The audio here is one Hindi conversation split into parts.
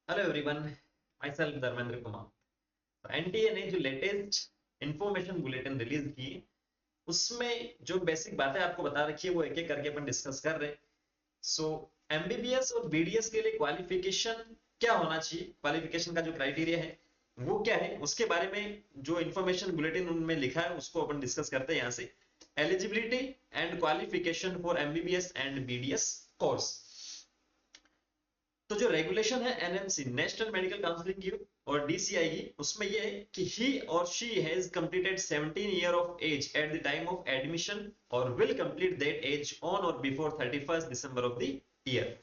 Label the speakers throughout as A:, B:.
A: Hello everyone, my self Dharmendra Kumar. NTA ने जो लेटेस्ट इंफॉर्मेशन बुलेटिन रिलीज की, उसमें जो बेसिक बातें आपको बता रखी है वो एक एक करके अपन डिस्कस कर रहे हैं। सो एमबीबीएस और बीडीएस के लिए क्वालिफिकेशन क्या होना चाहिए, क्वालिफिकेशन का जो क्राइटेरिया है वो क्या है, उसके बारे में जो इंफॉर्मेशन बुलेटिन उनमें लिखा है उसको अपन डिस्कस करते हैं यहाँ से। Eligibility and qualification for MBBS and BDS course. तो जो रेगुलेशन है एनएमसी, नेशनल मेडिकल काउंसिलिंग की और डीसीआई की, उसमें यह है कि ही और she has completed 17 year of age at the time of admission और will complete that age on और before 31 December of the year.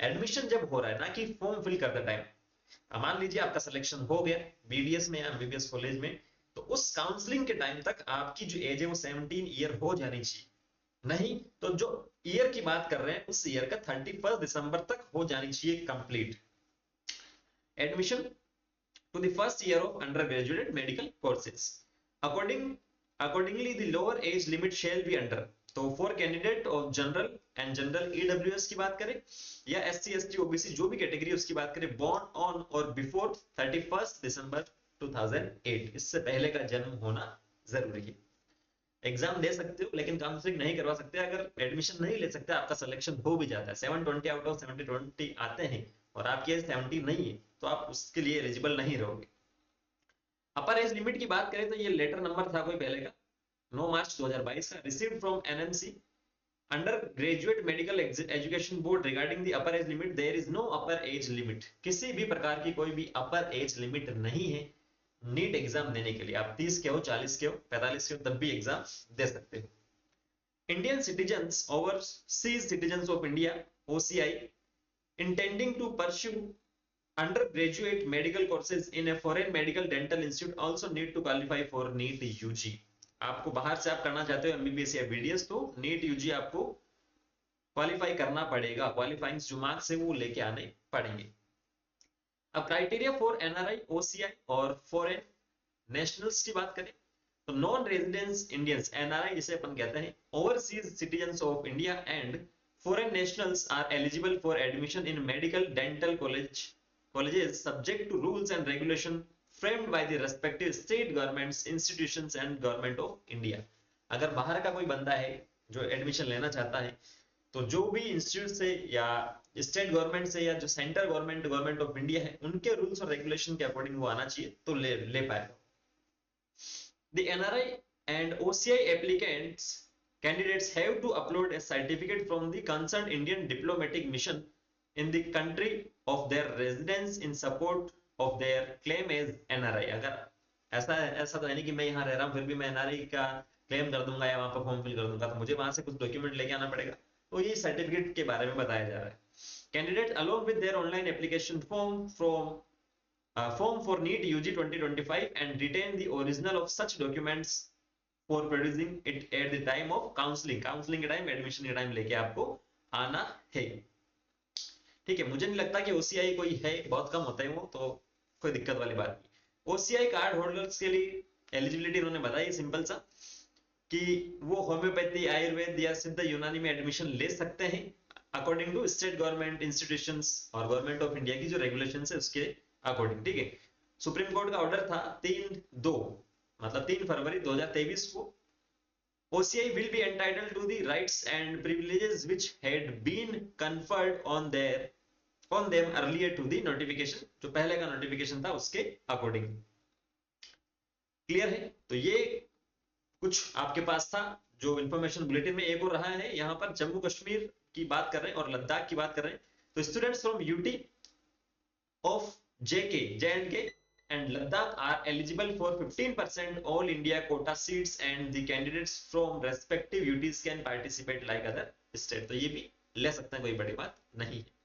A: Admission जब हो रहा है, ना कि फॉर्म फिल करते टाइम। मान लीजिए आपका सिलेक्शन हो गया बीडीएस में या एमबीबीएस कॉलेज में, तो उस काउंसलिंग के टाइम तक आपकी जो एज है वो 17 ईयर हो जानी चाहिए। नहीं तो जो ईयर की बात कर रहे हैं उस ईयर का 31 दिसंबर तक हो जानी चाहिए complete admission to the first year of under graduate medical courses. Accordingly the lower age limit shall be under. तो for candidate of general and general EWS की बात करें या एससी एसटी ओबीसी जो भी कैटेगरी उसकी बात करें, बॉर्न ऑन और बिफोर 31 दिसंबर 2008, इससे पहले का जन्म होना जरूरी है। एग्जाम दे सकते हो लेकिन काउंसलिंग नहीं करवा सकते। अगर एडमिशन नहीं ले सकते, आपका सिलेक्शन हो भी जाता है, 720 आउट ऑफ 720 आते हैं और आपकी एज 70 नहीं है, तो आप उसके लिए एलिजिबल नहीं रहोगे। अपर एज लिमिट की बात करें तो ये लेटर नंबर था कोई पहले का 9 मार्च 2022 का, received from NMC under graduate medical education board regarding the upper age limit. There is no upper age limit. किसी भी प्रकार की कोई भी अपर एज लिमिट नहीं है नीट एग्जाम देने के लिए। आप 30 के हो, 40 के हो, 45 के हो, तब भी एग्जाम दे सकते हो। Indian citizens, overseas citizens of India, OCI, intending to pursue undergraduate medical courses in a foreign medical dental institute also need to qualify for NEET UG। आपको बाहर से आप करना चाहते हो एमबीबीएस या बीडीएस, तो नीट यूजी आपको क्वालिफाई करना पड़ेगा। क्वालिफाइंग जो मार्क्स है वो लेके आने पड़ेंगे। अब क्राइटेरिया फॉर एनआरआई, ओसीआई और फॉरेन नेशनल्स की बात करें तो नॉन रेजिडेंस इंडियंस, एनआरआई जिसे अपन कहते हैं, overseas citizens of India and foreign nationals are eligible for admission in medical dental colleges subject to rules and regulation framed by the respective state governments, institutions and government of India। अगर बाहर का कोई बंदा है जो एडमिशन लेना चाहता है, तो जो भी इंस्टीट्यूट से या स्टेट गवर्नमेंट से या जो central government, government of India है, उनके रूल्स और रेगुलेशन के अकॉर्डिंग वो आना चाहिए तो ले पाएगा। The NRI and OCI applicants candidates have to upload a certificate from the concerned Indian diplomatic mission in the country of their residence in support of their claim as NRI। अगर ऐसा ऐसा तो है नहीं कि मैं यहाँ रह रहा हूँ फिर भी मैं एनआरआई का क्लेम कर दूंगा या वहां पर फॉर्म फिल कर दूंगा, तो मुझे वहां से कुछ डॉक्यूमेंट लेके आना पड़ेगा। तो ये सर्टिफिकेट के बारे में बताया जा रहा है। Candidate along with their online application form for NEET UG 2025 and retain the original of such documents for producing it at the time of counseling। Counselling के टाइम, एडमिशन के टाइम लेके आपको आना है। ठीक है, मुझे नहीं लगता कि ओसीआई कोई है, बहुत कम होता है वो, तो कोई दिक्कत वाली बात नहीं। ओसीआई कार्ड होल्डर्स के लिए एलिजिबिलिटी उन्होंने बताई सिंपल सा, कि वो होम्योपैथी, आयुर्वेद या सिद्ध यूनानी में एडमिशन ले सकते हैं according to state government, institutions और गवर्नमेंट ऑफ इंडिया की जो रेगुलेशन है उसके अकॉर्डिंग। ठीक है, सुप्रीम कोर्ट का ऑर्डर था 3/2 मतलब 3 फरवरी 2023 को। OCI will be entitled to the rights and privileges which had been conferred on them earlier to the notification, जो पहले का नोटिफिकेशन था उसके अकॉर्डिंग। क्लियर है? तो ये कुछ आपके पास था जो इंफॉर्मेशन बुलेटिन में। एक और रहा है यहाँ पर, जम्मू कश्मीर की बात कर रहे हैं और लद्दाख की बात कर रहे हैं। तो students from UT of JK, J&K and Ladakh are eligible for 15% all India quota seats and the candidates from respective UTs can participate like other state। तो ये भी ले सकते हैं, कोई बड़ी बात नहीं है।